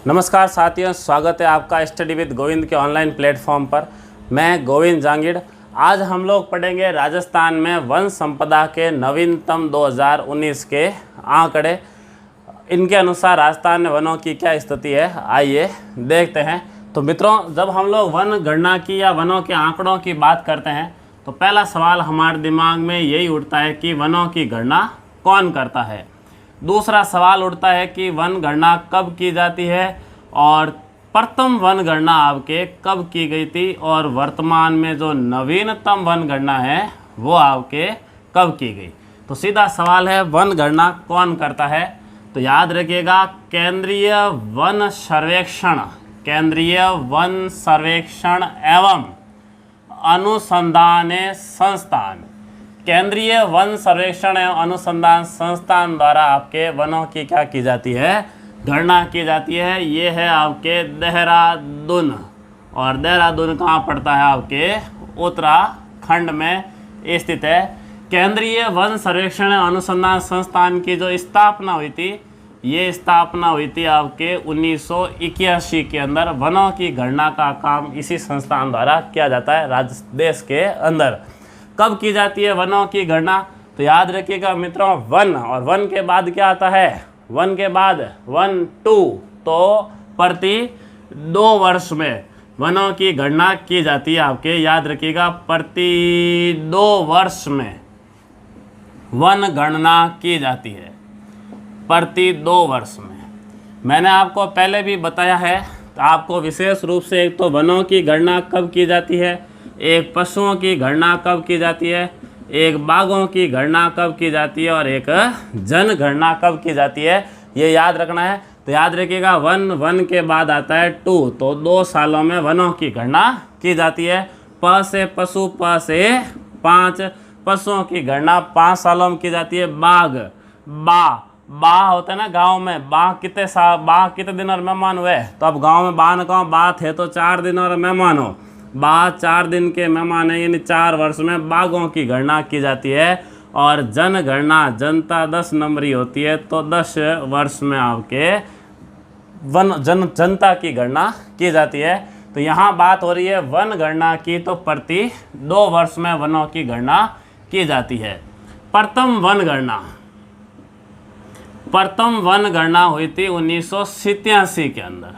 नमस्कार साथियों, स्वागत है आपका स्टडी विद गोविंद के ऑनलाइन प्लेटफॉर्म पर। मैं गोविंद जांगीड़। आज हम लोग पढ़ेंगे राजस्थान में वन संपदा के नवीनतम 2019 के आंकड़े। इनके अनुसार राजस्थान में वनों की क्या स्थिति है, आइए देखते हैं। तो मित्रों, जब हम लोग वन गणना की या वनों के आंकड़ों की बात करते हैं तो पहला सवाल हमारे दिमाग में यही उठता है कि वनों की गणना कौन करता है। दूसरा सवाल उठता है कि वन गणना कब की जाती है और प्रथम वन गणना आपके कब की गई थी और वर्तमान में जो नवीनतम वन गणना है वो आपके कब की गई। तो सीधा सवाल है, वन गणना कौन करता है? तो याद रखिएगा, केंद्रीय वन सर्वेक्षण एवं अनुसंधान संस्थान, केंद्रीय वन सर्वेक्षण एवं अनुसंधान संस्थान द्वारा आपके वनों की क्या की जाती है, गणना की जाती है। ये है आपके देहरादून, और देहरादून कहाँ पड़ता है? आपके उत्तराखंड में स्थित है। केंद्रीय वन सर्वेक्षण एवं अनुसंधान संस्थान की जो स्थापना हुई थी, ये स्थापना हुई थी आपके 1981 के अंदर। वनों की गणना का काम इसी संस्थान द्वारा किया जाता है देश के अंदर। कब की जाती है वनों की गणना? तो याद रखिएगा मित्रों, वन और वन के बाद क्या आता है? वन के बाद 1, 2, तो प्रति 2 वर्ष में वनों की गणना की जाती है आपके। याद रखिएगा, प्रति 2 वर्ष में वन गणना की जाती है, प्रति 2 वर्ष में। मैंने आपको पहले भी बताया है, तो आपको विशेष रूप से एक तो वनों की गणना कब की जाती है, एक पशुओं की गणना कब की जाती है, एक बाघों की गणना कब की जाती है और एक जनगणना कब की जाती है, ये याद रखना है। तो याद रखिएगा, वन के बाद आता है 2, तो 2 सालों में वनों की गणना की जाती है। प से पशु, प से 5, पशुओं की गणना 5 सालों में की जाती है। बा होता है ना गांव में, बा कितने दिन और मेहमान हुए, तो अब गांव में बा न कहो, बा थे तो 4 दिन और मेहमान हो, बा 4 दिन के मेहमान है, यानी 4 वर्ष में बाघों की गणना की जाती है। और जनगणना, जनता 10 नंबरी होती है, तो 10 वर्ष में आपके जनता की गणना की जाती है। तो यहाँ बात हो रही है वन गणना की, तो प्रति 2 वर्ष में वनों की गणना की जाती है। प्रथम वन गणना हुई थी 1987 के अंदर।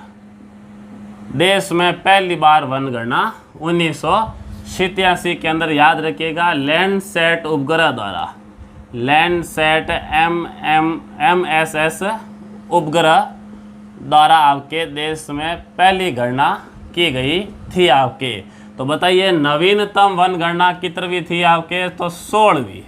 देश में पहली बार वन गणना 1987 के अंदर। याद रखिएगा, लैंडसैट उपग्रह द्वारा, लैंडसैट MSS उपग्रह द्वारा आपके देश में पहली गणना की गई थी आपके। तो बताइए, नवीनतम वन गणना कितनी थी आपके? तो 16वीं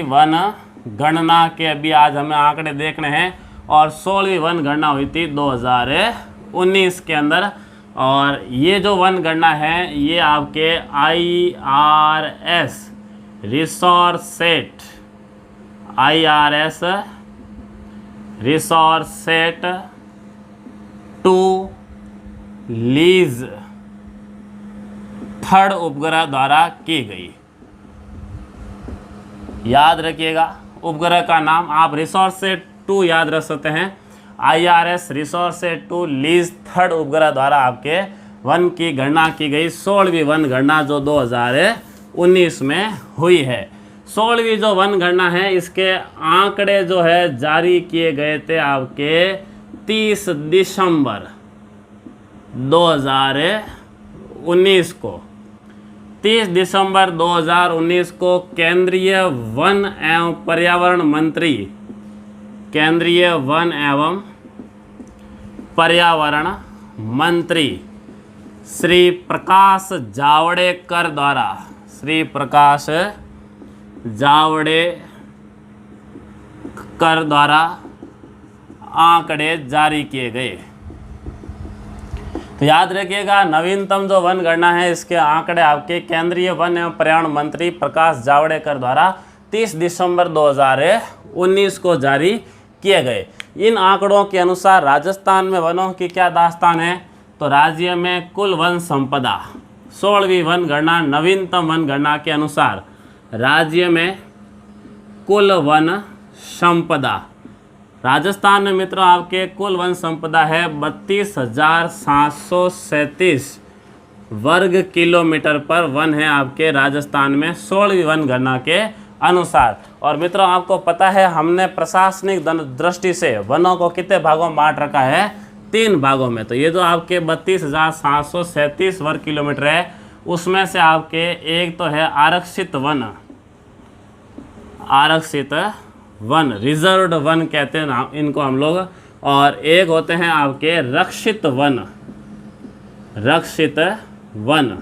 वन गणना के अभी आज हमें आंकड़े देखने हैं, और 16वीं वन गणना हुई थी 2019 के अंदर। और ये जो वन गणना है ये आपके IRS रिसोर्सेट 2 लीज 3rd उपग्रह द्वारा की गई। याद रखिएगा, उपग्रह का नाम आप रिसोर्सेट 2 याद रख सकते हैं। IRS रिसोर्सेट 2 लीज 3rd उपग्रह द्वारा आपके वन की गणना की गई। 16वीं वन गणना जो 2019 में हुई है। 16वीं जो वन गणना है, इसके आंकड़े जो है जारी किए गए थे आपके 30 दिसंबर 2019 को। 30 दिसंबर 2019 को केंद्रीय वन एवं पर्यावरण मंत्री, केंद्रीय वन एवं पर्यावरण मंत्री श्री प्रकाश जावड़ेकर द्वारा आंकड़े जारी किए गए। तो याद रखिएगा, नवीनतम जो वन गणना है इसके आंकड़े आपके केंद्रीय वन एवं पर्यावरण मंत्री प्रकाश जावड़ेकर द्वारा 30 दिसंबर 2019 को जारी किए गए। इन आंकड़ों के अनुसार राजस्थान में वनों की क्या दास्तान है? तो राज्य में कुल वन संपदा, 16वीं वन गणना, नवीनतम वन गणना के अनुसार राज्य में कुल वन संपदा राजस्थान में मित्रों आपके कुल वन संपदा है 32,737 वर्ग किलोमीटर पर वन है आपके राजस्थान में 16वीं वन गणना के अनुसार। और मित्रों आपको पता है हमने प्रशासनिक दृष्टि से वनों को कितने भागों में बांट रखा है, 3 भागों में। तो ये जो आपके 32,737 वर्ग किलोमीटर है उसमें से आपके एक तो है आरक्षित वन, आरक्षित वन रिजर्व्ड वन कहते हैं ना इनको हम लोग, और एक होते हैं आपके रक्षित वन, रक्षित वन।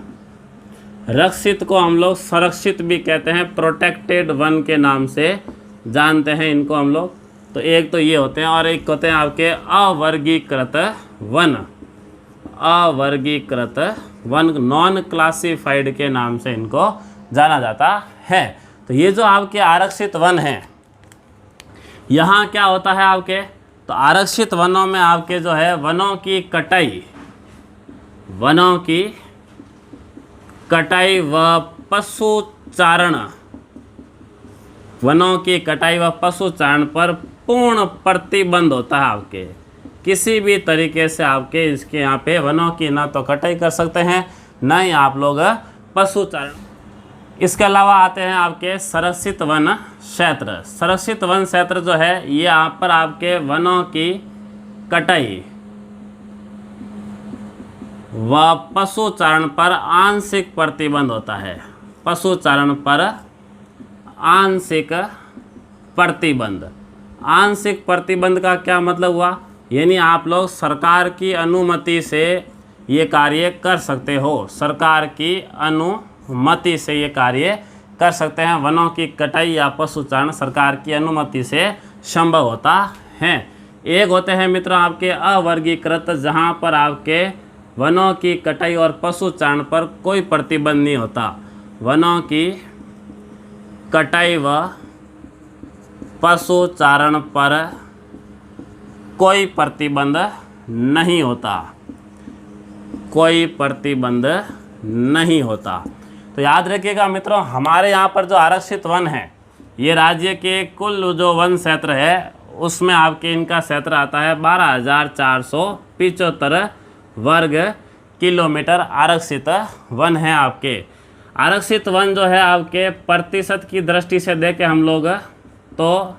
रक्षित को हम लोग संरक्षित भी कहते हैं, प्रोटेक्टेड वन के नाम से जानते हैं इनको हम लोग। तो एक तो ये होते हैं और एक होते हैं आपके अवर्गीकृत वन, अवर्गीकृत वन, नॉन क्लासिफाइड के नाम से इनको जाना जाता है। तो ये जो आपके आरक्षित वन हैं यहाँ क्या होता है आपके, तो आरक्षित वनों में आपके जो है वनों की कटाई, वनों की कटाई व पशुचारण, वनों की कटाई व पशुचारण पर पूर्ण प्रतिबंध होता है आपके। किसी भी तरीके से आपके इसके यहाँ पे वनों की ना तो कटाई कर सकते हैं ना ही आप लोग पशुचारण। इसके अलावा आते हैं आपके संरक्षित वन क्षेत्र। संरक्षित वन क्षेत्र जो है ये यहाँ पर आपके वनों की कटाई व पशुचारण पर आंशिक प्रतिबंध होता है, पशुचारण पर आंशिक प्रतिबंध। आंशिक प्रतिबंध का क्या मतलब हुआ, यानी आप लोग सरकार की अनुमति से ये कार्य कर सकते हो, सरकार की अनुमति से ये कार्य कर सकते हैं। वनों की कटाई या पशुचारण सरकार की अनुमति से संभव होता है। एक होते हैं मित्रों आपके अवर्गीकृत, जहाँ पर आपके वनों की कटाई और पशुचारण पर कोई प्रतिबंध नहीं होता, वनों की कटाई व पशुचारण पर कोई प्रतिबंध नहीं होता, कोई प्रतिबंध नहीं होता। तो याद रखिएगा मित्रों हमारे यहाँ पर जो आरक्षित वन है ये राज्य के कुल जो वन क्षेत्र है उसमें आपके इनका क्षेत्र आता है 12,475 वर्ग किलोमीटर आरक्षित वन है आपके। आरक्षित वन जो है आपके प्रतिशत की दृष्टि से देखें हम लोग तो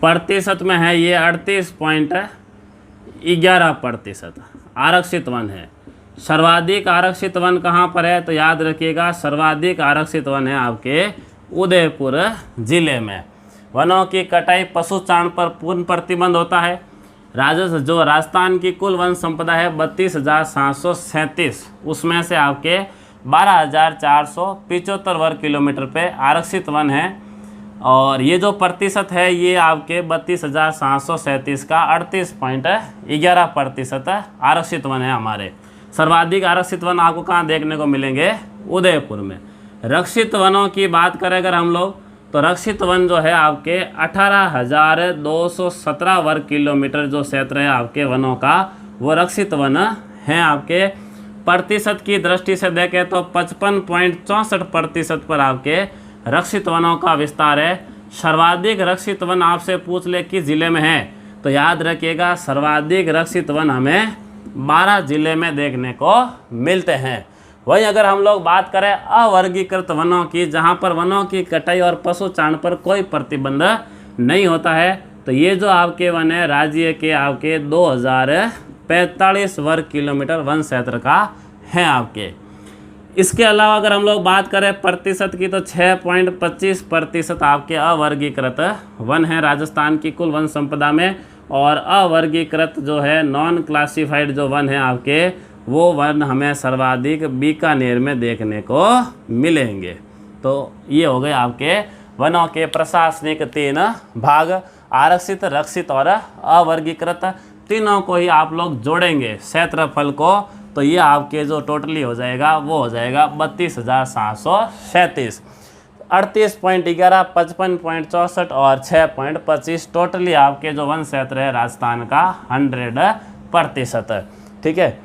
प्रतिशत में है ये 38.11% आरक्षित वन है। सर्वाधिक आरक्षित वन कहाँ पर है, तो याद रखिएगा सर्वाधिक आरक्षित वन है आपके उदयपुर जिले में। वनों की कटाई पशुचारण पर पूर्ण प्रतिबंध होता है। राजस्थान की कुल वन संपदा है 32,737, उसमें से आपके 12,475 वर्ग किलोमीटर पे आरक्षित वन है। और ये जो प्रतिशत है ये आपके 32,737 का 38.11% आरक्षित वन है हमारे। सर्वाधिक आरक्षित वन आपको कहाँ देखने को मिलेंगे, उदयपुर में। रक्षित वनों की बात करें अगर हम लोग तो रक्षित वन जो है आपके 18,217 वर्ग किलोमीटर जो क्षेत्र है आपके वनों का वो रक्षित वन है आपके। प्रतिशत की दृष्टि से देखें तो 55.64% पर आपके रक्षित वनों का विस्तार है। सर्वाधिक रक्षित वन आपसे पूछ ले किस जिले में है, तो याद रखिएगा सर्वाधिक रक्षित वन हमें 12 जिले में देखने को मिलते हैं। वहीं अगर हम लोग बात करें अवर्गीकृत वनों की, जहां पर वनों की कटाई और पशुचारण पर कोई प्रतिबंध नहीं होता है, तो ये जो आपके वन है राज्य के आपके 2045 वर्ग किलोमीटर वन क्षेत्र का है आपके। इसके अलावा अगर हम लोग बात करें प्रतिशत की तो 6.25% आपके अवर्गीकृत वन है राजस्थान की कुल वन संपदा में। और अवर्गीकृत जो है नॉन क्लासिफाइड जो वन है आपके वो वन हमें सर्वाधिक बीकानेर में देखने को मिलेंगे। तो ये हो गए आपके वनों के प्रशासनिक 3 भाग, आरक्षित, रक्षित और अवर्गीकृत। तीनों को ही आप लोग जोड़ेंगे क्षेत्रफल को तो ये आपके जो टोटली हो जाएगा वो हो जाएगा 32,737। 38.11, 55.64 और 6.25 टोटली आपके जो वन क्षेत्र है राजस्थान का 100%, ठीक है,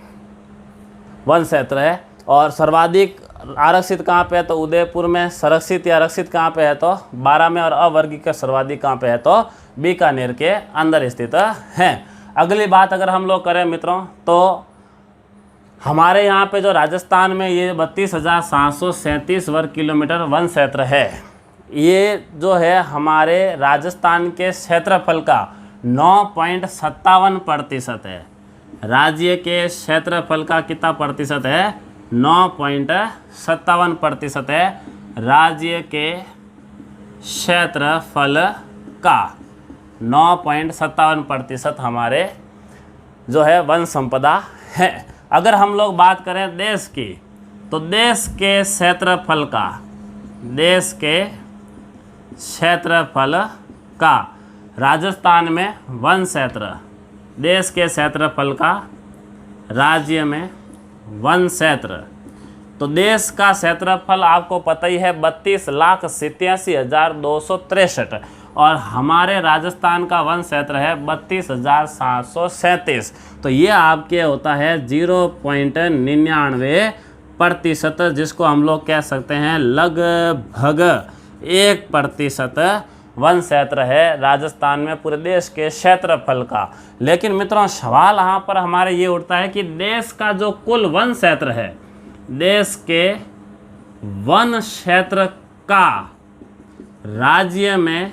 वन क्षेत्र है। और सर्वाधिक आरक्षित कहाँ पे है तो उदयपुर में, संरक्षित या आरक्षित कहाँ पे है तो 12 में, और अवर्गीकृत सर्वाधिक कहाँ पे है तो बीकानेर के अंदर स्थित है। अगली बात अगर हम लोग करें मित्रों तो हमारे यहाँ पे जो राजस्थान में ये 32,737 वर्ग किलोमीटर वन क्षेत्र है। ये जो है हमारे राजस्थान के क्षेत्रफल का 9.57% है। राज्य के क्षेत्रफल का कितना प्रतिशत है? 9.57% है राज्य के क्षेत्रफल का। 9.57% हमारे जो है वन संपदा है। अगर हम लोग बात करें देश की तो देश के क्षेत्रफल का, देश के क्षेत्रफल का राजस्थान में वन क्षेत्र, देश के क्षेत्रफल का राज्य में वन क्षेत्र, तो देश का क्षेत्रफल आपको पता ही है 32,87,263 और हमारे राजस्थान का वन क्षेत्र है 32,737। तो ये आपके होता है 0.99%, जिसको हम लोग कह सकते हैं लगभग 1% वन क्षेत्र है राजस्थान में पूरे देश के क्षेत्रफल का। लेकिन मित्रों सवाल यहाँ पर हमारे ये उठता है कि देश का जो कुल वन क्षेत्र है, देश के वन क्षेत्र का राज्य में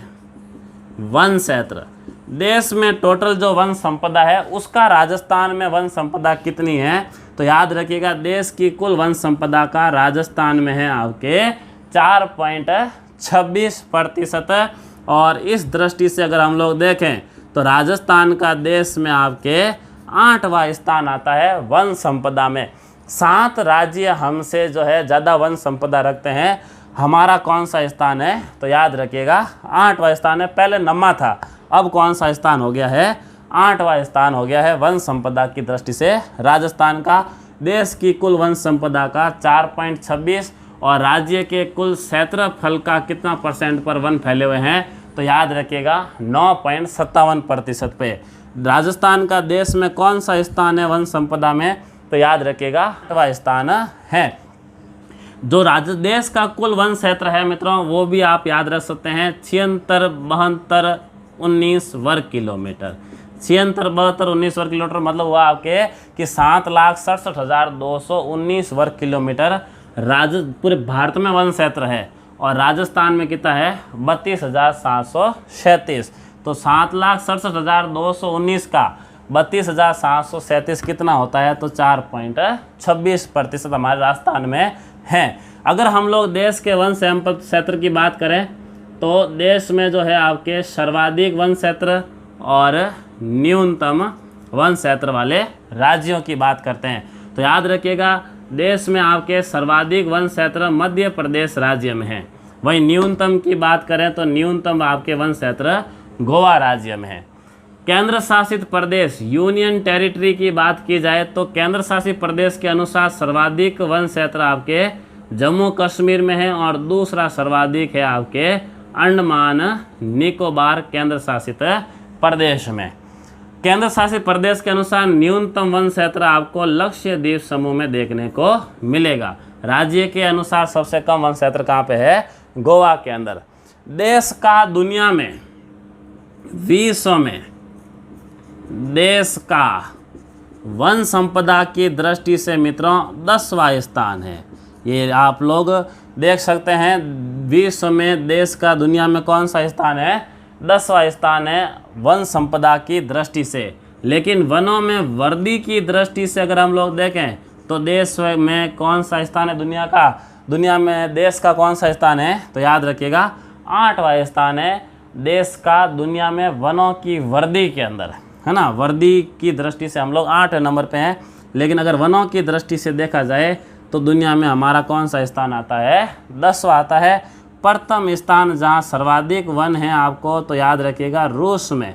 वन क्षेत्र, देश में टोटल जो वन संपदा है उसका राजस्थान में वन संपदा कितनी है? तो याद रखिएगा देश की कुल वन संपदा का राजस्थान में है आपके 4.26%। और इस दृष्टि से अगर हम लोग देखें तो राजस्थान का देश में आपके 8वां स्थान आता है वन संपदा में। 7 राज्य हमसे जो है ज़्यादा वन संपदा रखते हैं। हमारा कौन सा स्थान है? तो याद रखिएगा 8वां स्थान है। पहले 9वां था, अब कौन सा स्थान हो गया है? 8वां स्थान हो गया है वन संपदा की दृष्टि से राजस्थान का। देश की कुल वन संपदा का 4.26 और राज्य के कुल क्षेत्रफल का कितना % पर वन फैले हुए हैं? तो याद रखिएगा 9.57% पे। राजस्थान का देश में कौन सा स्थान है वन संपदा में? तो याद रखिएगा 8वां स्थान है। जो देश का कुल वन क्षेत्र है मित्रों वो भी आप याद रख सकते हैं 76,72,19 वर्ग किलोमीटर। 76,72,19 वर्ग किलोमीटर मतलब हुआ आपके कि 7,67,219 वर्ग किलोमीटर पूरे भारत में वन क्षेत्र है और राजस्थान में कितना है? 32,737। तो 7,67,219 का 32,737 कितना होता है? तो 4.26% हमारे राजस्थान में है। अगर हम लोग देश के वन क्षेत्र की बात करें तो देश में जो है आपके सर्वाधिक वन क्षेत्र और न्यूनतम वन क्षेत्र वाले राज्यों की बात करते हैं। तो याद रखिएगा देश में आपके सर्वाधिक वन क्षेत्र मध्य प्रदेश राज्य में है। वहीं न्यूनतम की बात करें तो न्यूनतम आपके वन क्षेत्र गोवा राज्य में है। केंद्र शासित प्रदेश यूनियन टेरिटरी की बात की जाए तो केंद्र शासित प्रदेश के अनुसार सर्वाधिक वन क्षेत्र आपके जम्मू कश्मीर में है और दूसरा सर्वाधिक है आपके अंडमान निकोबार केंद्र शासित प्रदेश में। केंद्र शासित प्रदेश के अनुसार न्यूनतम वन क्षेत्र आपको लक्षद्वीप समूह में देखने को मिलेगा। राज्य के अनुसार सबसे कम वन क्षेत्र कहाँ पे है? गोवा के अंदर। देश का दुनिया में, विश्व में देश का वन संपदा की दृष्टि से मित्रों 10वां स्थान है। ये आप लोग देख सकते हैं विश्व में देश का दुनिया में कौन सा स्थान है? 10वां स्थान है वन संपदा की दृष्टि से। लेकिन वनों में वृद्धि की दृष्टि से अगर हम लोग देखें तो देश में कौन सा स्थान है दुनिया का? दुनिया में देश का कौन सा स्थान है? तो याद रखिएगा 8वां स्थान है देश का दुनिया में वनों की वृद्धि के अंदर, है ना। वृद्धि की दृष्टि से हम लोग 8 नंबर पे हैं। लेकिन अगर वनों की दृष्टि से देखा जाए तो दुनिया में हमारा कौन सा स्थान आता है? 10वां आता है। प्रथम स्थान जहां सर्वाधिक वन है आपको तो याद रखिएगा रूस में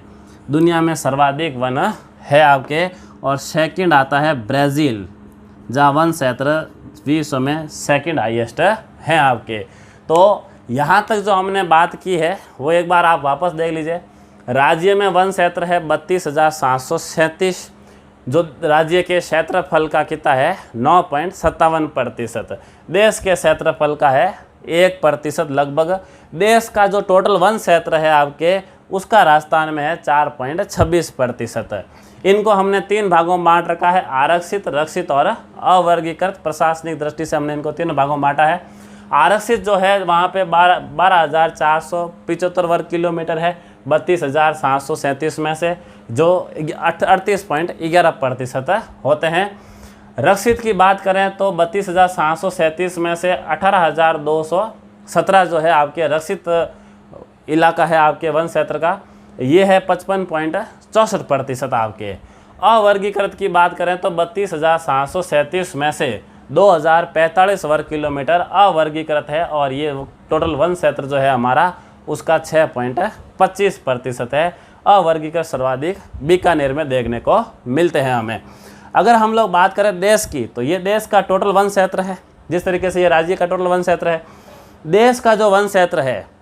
दुनिया में सर्वाधिक वन है आपके। और सेकंड आता है ब्राज़ील जहां वन क्षेत्र विश्व में सेकंड हाईएस्ट है आपके। तो यहाँ तक जो हमने बात की है वो एक बार आप वापस देख लीजिए। राज्य में वन क्षेत्र है 32,737, जो राज्य के क्षेत्रफल का कितना है 9.57%। देश के क्षेत्रफल का है 1% लगभग। देश का जो टोटल वन क्षेत्र है आपके उसका राजस्थान में है 4.26%। इनको हमने 3 भागों में बांट रखा है, आरक्षित, रक्षित और अवर्गीकृत। प्रशासनिक दृष्टि से हमने इनको 3 भागों में बांटा है। आरक्षित जो है वहाँ पे 12,475 वर्ग किलोमीटर है 32,737 में से, जो 38.11% होते हैं। रक्षित की बात करें तो 32,737 में से 18,217 जो है आपके रक्षित इलाका है आपके वन क्षेत्र का, ये है 55.64% आपके। अवर्गीकृत की बात करें तो 32,737 में से 2,045 वर्ग किलोमीटर अवर्गीकृत है, और ये टोटल वन क्षेत्र जो है हमारा उसका 6.25% है। अवर्गीकृत सर्वाधिक बीकानेर में देखने को मिलते हैं हमें। अगर हम लोग बात करें देश की, तो ये देश का टोटल वन क्षेत्र है, जिस तरीके से ये राज्य का टोटल वन क्षेत्र है। देश का जो वन क्षेत्र है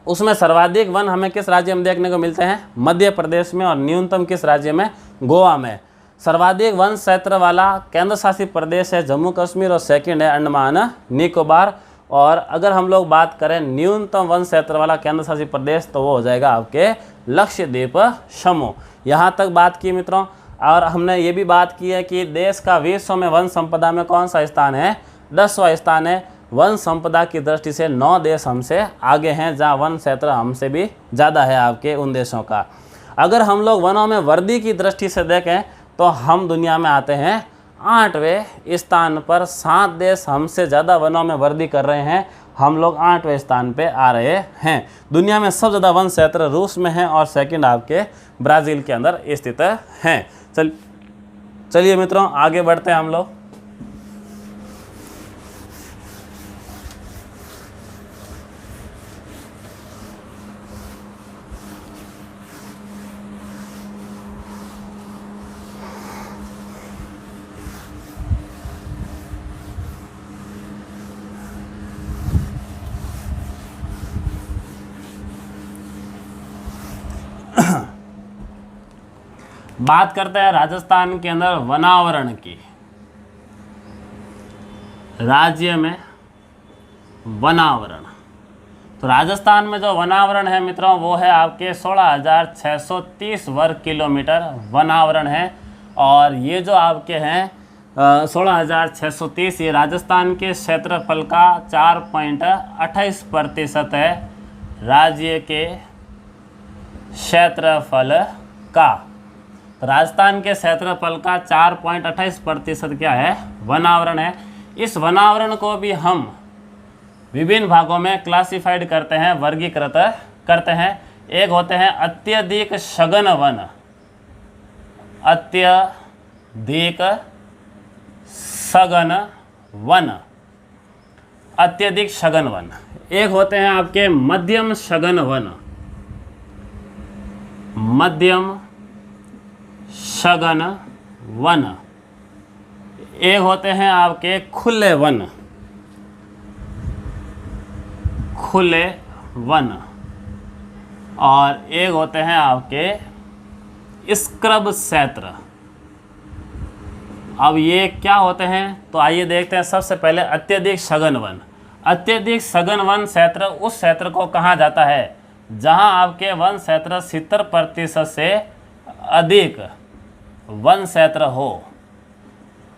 उसमें सर्वाधिक वन हमें किस राज्य में देखने को मिलते हैं? मध्य प्रदेश में, और न्यूनतम किस राज्य में? गोवा में। सर्वाधिक वन क्षेत्र वाला केंद्र शासित प्रदेश है जम्मू कश्मीर, और सेकंड है अंडमान निकोबार। और अगर हम लोग बात करें न्यूनतम वन क्षेत्र वाला केंद्र शासित प्रदेश, तो वो हो जाएगा आपके लक्षद्वीप समूह। यहाँ तक बात की मित्रों। और हमने ये भी बात की है कि देश का विश्व में वन संपदा में कौन सा स्थान है? 10वां स्थान है। वन संपदा की दृष्टि से 9 देश हमसे आगे हैं, जहाँ वन क्षेत्र हमसे भी ज़्यादा है आपके उन देशों का। अगर हम लोग वनों में वृद्धि की दृष्टि से देखें तो हम दुनिया में आते हैं 8वें स्थान पर। 7 देश हमसे ज़्यादा वनों में वृद्धि कर रहे हैं, हम लोग 8वें स्थान पे आ रहे हैं। दुनिया में सबसे ज़्यादा वन क्षेत्र रूस में है, और सेकंड आपके ब्राज़ील के अंदर स्थित हैं। चलिए मित्रों आगे बढ़ते हैं हम लोग। बात करते हैं राजस्थान के अंदर वनावरण की। राज्य में वनावरण, तो राजस्थान में जो वनावरण है मित्रों वो है आपके 16,630 वर्ग किलोमीटर वनावरण है। और ये जो आपके हैं 16,630 ये राजस्थान के क्षेत्रफल का 4.28% है, राज्य के क्षेत्रफल का। राजस्थान के क्षेत्रफल का 4.28% क्या है? वनावरण है। इस वनावरण को भी हम विभिन्न भागों में क्लासिफाइड करते हैं, वर्गीकृत करते हैं। एक होते हैं अत्यधिक सघन वन, अत्यधिक सघन वन, अत्यधिक सघन वन। एक होते हैं आपके मध्यम सघन वन, मध्यम सघन वन। एक होते हैं आपके खुले वन, खुले वन। और एक होते हैं आपके स्क्रब क्षेत्र। अब ये क्या होते हैं? तो आइए देखते हैं। सबसे पहले अत्यधिक सघन वन। अत्यधिक सघन वन क्षेत्र उस क्षेत्र को कहा जाता है जहां आपके वन क्षेत्र 70% से अधिक वन क्षेत्र हो।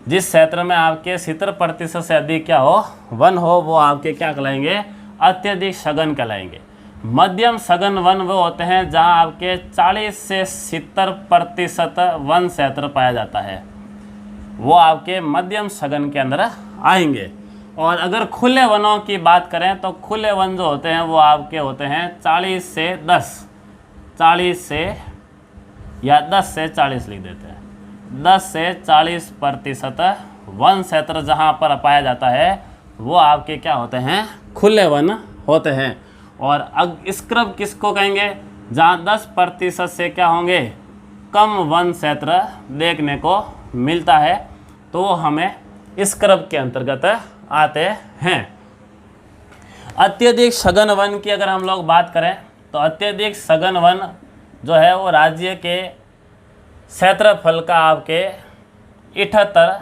जिस क्षेत्र में आपके 70% से अधिक क्या हो? वन हो, वो आपके क्या कहलाएंगे? अत्यधिक सघन कहलाएंगे। मध्यम सघन वन वो होते हैं जहां आपके 40 से 70% वन क्षेत्र पाया जाता है, वो आपके मध्यम सघन के अंदर आएंगे। और अगर खुले वनों की बात करें तो खुले वन जो होते हैं वो आपके होते हैं 40 से 10, 40 से या 10 से 40 लिख देते हैं, 10 से 40% वन क्षेत्र जहाँ पर पाया जाता है वो आपके क्या होते हैं? खुले वन होते हैं। और स्क्रब किसको कहेंगे? जहाँ 10% से क्या होंगे? कम वन क्षेत्र देखने को मिलता है, तो हमें स्क्रब के अंतर्गत आते हैं। अत्यधिक सघन वन की अगर हम लोग बात करें तो अत्यधिक सघन वन जो है वो राज्य के क्षेत्रफल का आपके 78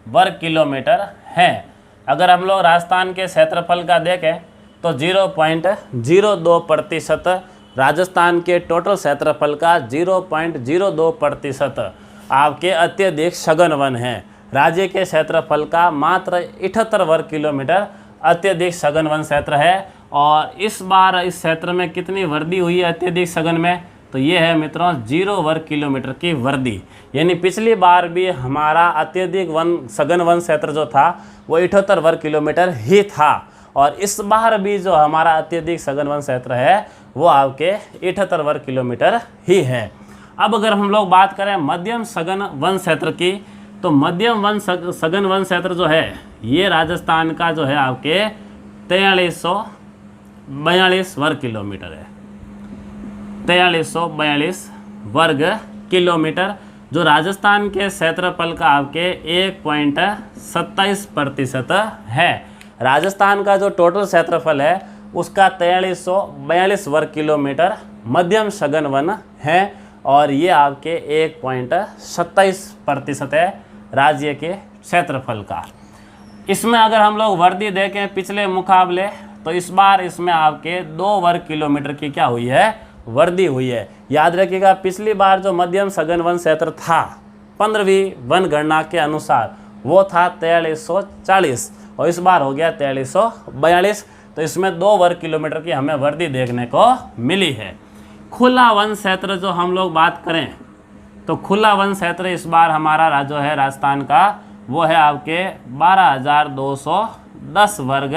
वर्ग किलोमीटर है। अगर हम लोग राजस्थान के क्षेत्रफल का देखें तो 0.02% राजस्थान के टोटल क्षेत्रफल का 0.02% आपके अत्यधिक सघन वन है। राज्य के क्षेत्रफल का मात्र 78 वर्ग किलोमीटर अत्यधिक सघन वन क्षेत्र है। और इस बार इस क्षेत्र में कितनी वृद्धि हुई है अत्यधिक सघन में, तो ये है मित्रों 0 वर्ग किलोमीटर की वृद्धि। यानी पिछली बार भी हमारा अत्यधिक सघन वन क्षेत्र जो था वो 78 वर्ग किलोमीटर ही था, और इस बार भी जो हमारा अत्यधिक सघन वन क्षेत्र है वो आपके 78 वर्ग किलोमीटर ही है। अब अगर हम लोग बात करें मध्यम सघन वन क्षेत्र की, तो मध्यम सघन वन क्षेत्र जो है ये राजस्थान का जो है आपके 4342 वर्ग किलोमीटर है। 4342 वर्ग किलोमीटर जो राजस्थान के क्षेत्रफल का आपके 1.27% है। राजस्थान का जो टोटल क्षेत्रफल है उसका 4342 वर्ग किलोमीटर मध्यम सघन वन है, और ये आपके 1.27% है राज्य के क्षेत्रफल का। इसमें अगर हम लोग वृद्धि देखें पिछले मुकाबले, तो इस बार इसमें आपके 2 वर्ग किलोमीटर की क्या हुई है, वृद्धि हुई है। याद रखिएगा पिछली बार जो मध्यम सघन वन क्षेत्र था 15वीं वन गणना के अनुसार वो था 4340, और इस बार हो गया 4342, तो इसमें 2 वर्ग किलोमीटर की हमें वृद्धि देखने को मिली है। खुला वन क्षेत्र जो हम लोग बात करें तो खुला वन क्षेत्र इस बार हमारा जो है राजस्थान का वो है आपके 12,210 वर्ग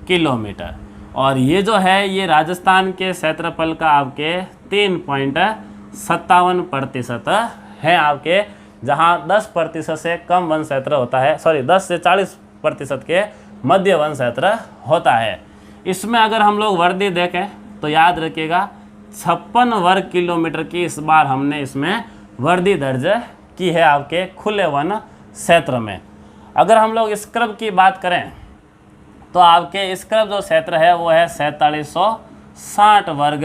किलोमीटर, और ये जो है ये राजस्थान के क्षेत्रफल का आपके 3.57% है आपके, जहाँ 10% से कम वन क्षेत्र होता है, 10 से 40% के मध्य वन क्षेत्र होता है। इसमें अगर हम लोग वृद्धि देखें तो याद रखिएगा 56 वर्ग किलोमीटर की इस बार हमने इसमें वृद्धि दर्ज की है आपके खुले वन क्षेत्र में। अगर हम लोग स्क्रब की बात करें तो आपके स्क्रब जो क्षेत्र है वो है 4760 वर्ग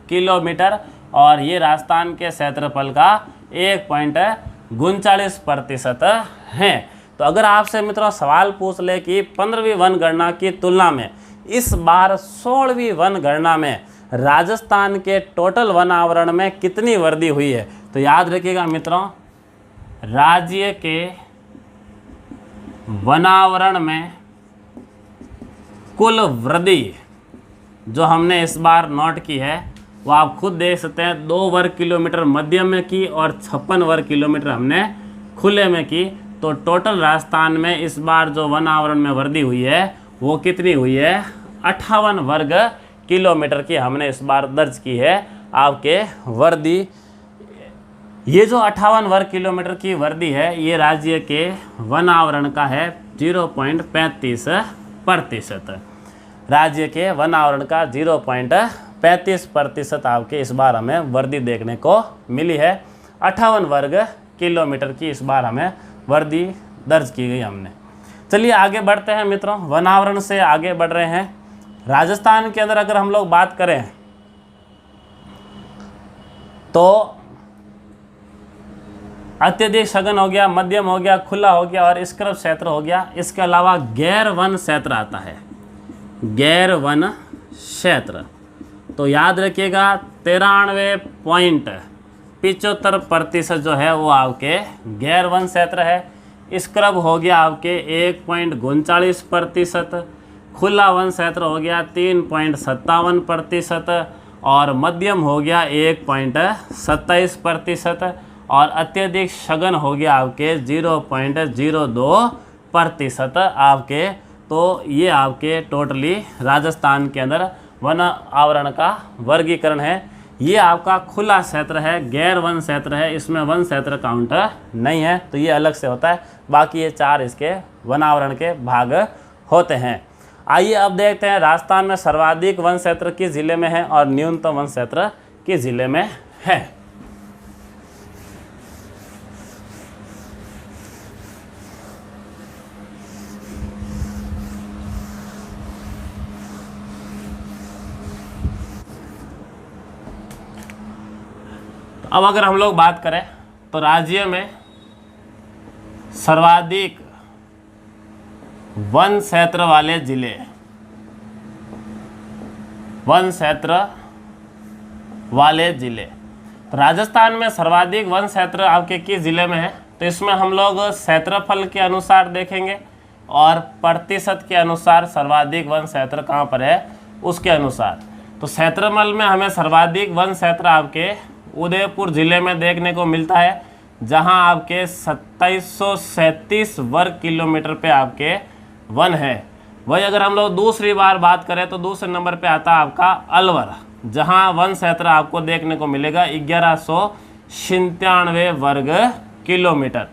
किलोमीटर, और ये राजस्थान के क्षेत्रफल का 1.39% है। तो अगर आपसे मित्रों सवाल पूछ ले कि 15वीं वन गणना की तुलना में इस बार 16वीं वन गणना में राजस्थान के टोटल वन आवरण में कितनी वृद्धि हुई है, तो याद रखिएगा मित्रों राज्य के वनावरण में कुल वृद्धि जो हमने इस बार नोट की है वो आप खुद देख सकते हैं, 2 वर्ग किलोमीटर मध्यम में की और 56 वर्ग किलोमीटर हमने खुले में की। तो टोटल राजस्थान में इस बार जो वन आवरण में वृद्धि हुई है वो कितनी हुई है, 58 वर्ग किलोमीटर की हमने इस बार दर्ज की है आपके वृद्धि। ये जो 58 वर्ग किलोमीटर की वृद्धि है ये राज्य के वन आवरण का है 0.35%। राज्य के वन आवरण का 0.35% आपके इस बार हमें वृद्धि देखने को मिली है। 58 वर्ग किलोमीटर की इस बार हमें वृद्धि दर्ज की गई हमने। चलिए आगे बढ़ते हैं मित्रों, वन आवरण से आगे बढ़ रहे हैं। राजस्थान के अंदर अगर हम लोग बात करें तो अत्यधिक सघन हो गया, मध्यम हो गया, खुला हो गया और स्क्रब क्षेत्र हो गया। इसके अलावा गैर वन क्षेत्र आता है, गैर वन क्षेत्र। तो याद रखिएगा 93.75% जो है वो आपके गैर वन क्षेत्र है। स्क्रब हो गया आपके 1.39%, खुला वन क्षेत्र हो गया 3.57% और मध्यम हो गया 1.27% और अत्यधिक सघन हो गया आपके 0.02% आपके। तो ये आपके टोटली राजस्थान के अंदर वन आवरण का वर्गीकरण है। ये आपका खुला क्षेत्र है, गैर वन क्षेत्र है, इसमें वन क्षेत्र काउंट नहीं है, तो ये अलग से होता है। बाकी ये 4 इसके वन आवरण के भाग होते हैं। आइए अब देखते हैं राजस्थान में सर्वाधिक वन क्षेत्र किस जिले में है और न्यूनतम वन क्षेत्र किस जिले में है। अब अगर हम लोग बात करें तो राज्य में सर्वाधिक वन क्षेत्र वाले जिले, वन क्षेत्र वाले जिले, तो राजस्थान में सर्वाधिक वन क्षेत्र आपके किस जिले में है? तो इसमें हम लोग क्षेत्रफल के अनुसार देखेंगे और प्रतिशत के अनुसार सर्वाधिक वन क्षेत्र कहाँ पर है उसके अनुसार। तो क्षेत्रफल में हमें सर्वाधिक वन क्षेत्र आपके उदयपुर जिले में देखने को मिलता है, जहां आपके 2737 वर्ग किलोमीटर पे आपके वन है। वही अगर हम लोग दूसरी बार बात करें तो दूसरे नंबर पे आता है आपका अलवर, जहां वन क्षेत्र आपको देखने को मिलेगा 1197 वर्ग किलोमीटर।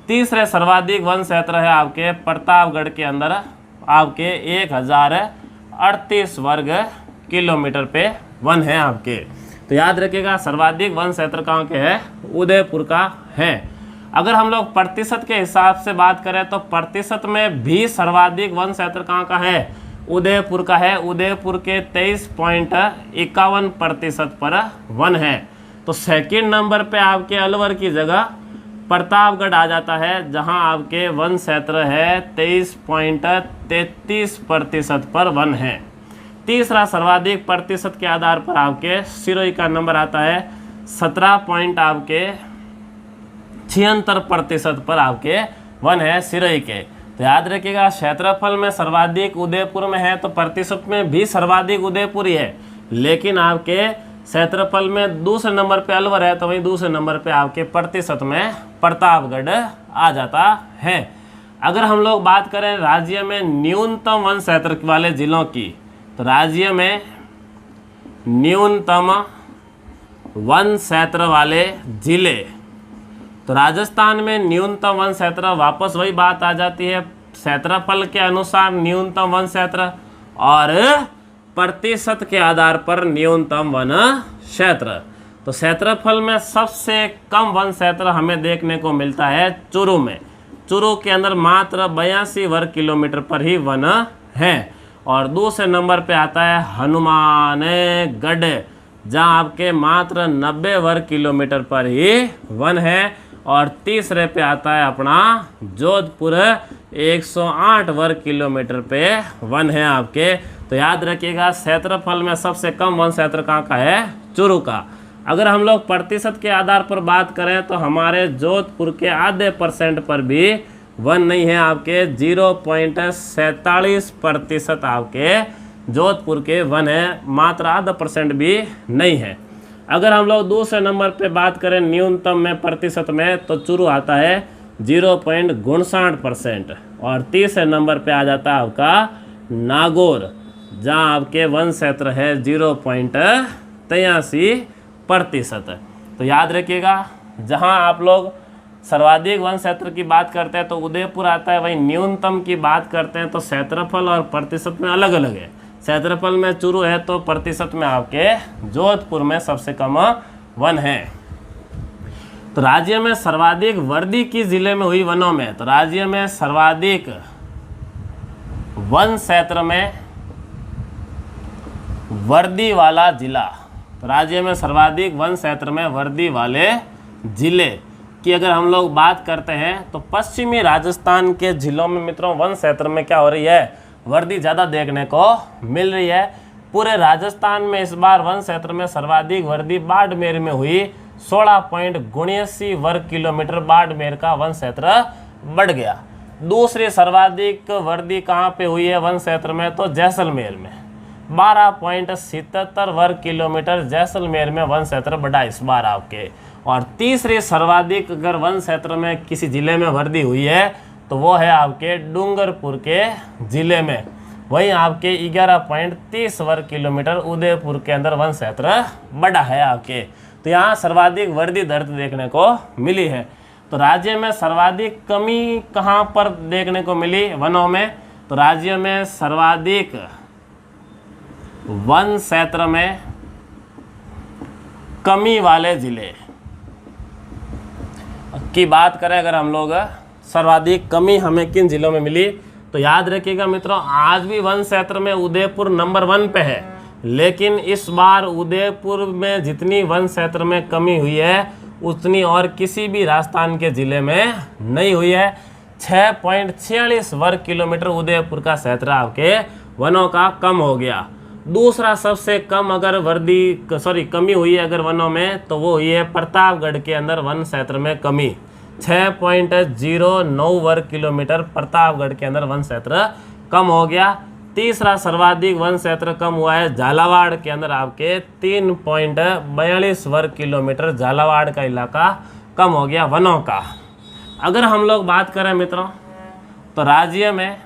तीसरे सर्वाधिक वन क्षेत्र है आपके प्रतापगढ़ के अंदर, आपके 1038 वर्ग किलोमीटर पे वन है आपके। तो याद रखिएगा सर्वाधिक वन क्षेत्र कहाँ के है? उदयपुर का है। अगर हम लोग प्रतिशत के हिसाब से बात करें तो प्रतिशत में भी सर्वाधिक वन क्षेत्र कहाँ का है? उदयपुर का है। उदयपुर के 23.51% पर वन है। तो सेकंड नंबर पे आपके अलवर की जगह प्रतापगढ़ आ जाता है, जहां आपके वन क्षेत्र है 23.33% पर वन है। तीसरा सर्वाधिक प्रतिशत के आधार पर आपके सिरोही का नंबर आता है 17.76% पर आपके वन है सिरोही के। तो याद रखिएगा क्षेत्रफल में सर्वाधिक उदयपुर में है, तो प्रतिशत में भी सर्वाधिक उदयपुर ही है, लेकिन आपके क्षेत्रफल में दूसरे नंबर पे अलवर है, तो वहीं दूसरे नंबर पे आपके प्रतिशत में प्रतापगढ़ आ जाता है। अगर हम लोग बात करें राज्य में न्यूनतम वन क्षेत्र वाले जिलों की, तो राज्य में न्यूनतम वन क्षेत्र वाले जिले, तो राजस्थान में न्यूनतम वन क्षेत्र, वापस वही बात आ जाती है, क्षेत्रफल के अनुसार न्यूनतम वन क्षेत्र और प्रतिशत के आधार पर न्यूनतम वन क्षेत्र। तो क्षेत्रफल में सबसे कम वन क्षेत्र हमें देखने को मिलता है चूरू में। चूरू के अंदर मात्र 82 वर्ग किलोमीटर पर ही वन है। और दूसरे नंबर पे आता है हनुमानगढ़, जहां आपके मात्र 90 वर्ग किलोमीटर पर ही वन है। और तीसरे पे आता है अपना जोधपुर, 108 वर्ग किलोमीटर पे वन है आपके। तो याद रखिएगा क्षेत्रफल में सबसे कम वन क्षेत्र कहाँ का है? चूरू का। अगर हम लोग प्रतिशत के आधार पर बात करें तो हमारे जोधपुर के आधे % पर भी वन नहीं है आपके, 0.47% आपके जोधपुर के वन है, मात्र आधा % भी नहीं है। अगर हम लोग दूसरे नंबर पे बात करें न्यूनतम में प्रतिशत में, तो चूरू आता है 0.59%। और तीसरे नंबर पे आ जाता है आपका नागौर, जहां आपके वन क्षेत्र है 0.83%। तो याद रखिएगा जहां आप लोग सर्वाधिक वन क्षेत्र की बात करते हैं तो उदयपुर आता है, वहीं न्यूनतम की बात करते हैं तो क्षेत्रफल और प्रतिशत में अलग अलग है। क्षेत्रफल में चूरू है तो प्रतिशत में आपके जोधपुर में सबसे कम वन है। तो राज्य में सर्वाधिक वृद्धि किस जिले में हुई वनों में? तो राज्य में सर्वाधिक वन क्षेत्र में वर्दी वाला जिला, तो राज्य में सर्वाधिक वन क्षेत्र में वर्दी वाले जिले की अगर हम लोग बात करते हैं तो पश्चिमी राजस्थान के जिलों में मित्रों वन क्षेत्र में क्या हो रही है? वर्दी ज़्यादा देखने को मिल रही है। पूरे राजस्थान में इस बार वन क्षेत्र में सर्वाधिक वर्दी बाड़मेर में हुई, 16.79 वर्ग किलोमीटर बाड़मेर का वन क्षेत्र बढ़ गया। दूसरी सर्वाधिक वर्दी कहाँ पे हुई है वन क्षेत्र में? तो जैसलमेर में 12.77 वर्ग किलोमीटर जैसलमेर में वन क्षेत्र बढ़ा इस बार आपके। और तीसरी सर्वाधिक अगर वन क्षेत्र में किसी जिले में वर्दी हुई है तो वो है आपके डूंगरपुर के जिले में, वहीं आपके 11.30 वर्ग किलोमीटर उदयपुर के अंदर वन क्षेत्र बढ़ा है आपके। तो यहाँ सर्वाधिक वर्दी दर देखने को मिली है। तो राज्य में सर्वाधिक कमी कहाँ पर देखने को मिली वनों में? तो राज्य में सर्वाधिक वन क्षेत्र में कमी वाले जिले की बात करें, अगर हम लोग सर्वाधिक कमी हमें किन जिलों में मिली, तो याद रखिएगा मित्रों आज भी वन क्षेत्र में उदयपुर नंबर 1 पे है, लेकिन इस बार उदयपुर में जितनी वन क्षेत्र में कमी हुई है उतनी और किसी भी राजस्थान के ज़िले में नहीं हुई है। 6.46 वर्ग किलोमीटर उदयपुर का क्षेत्र आपके वनों का कम हो गया। दूसरा सबसे कम अगर कमी हुई है अगर वनों में, तो वो हुई है प्रतापगढ़ के अंदर वन क्षेत्र में कमी। 6.09 वर्ग किलोमीटर प्रतापगढ़ के अंदर वन क्षेत्र कम हो गया। तीसरा सर्वाधिक वन क्षेत्र कम हुआ है झालावाड़ के अंदर आपके 3.42 वर्ग किलोमीटर झालावाड़ का इलाका कम हो गया वनों का। अगर हम लोग बात करें मित्रों, तो राज्य में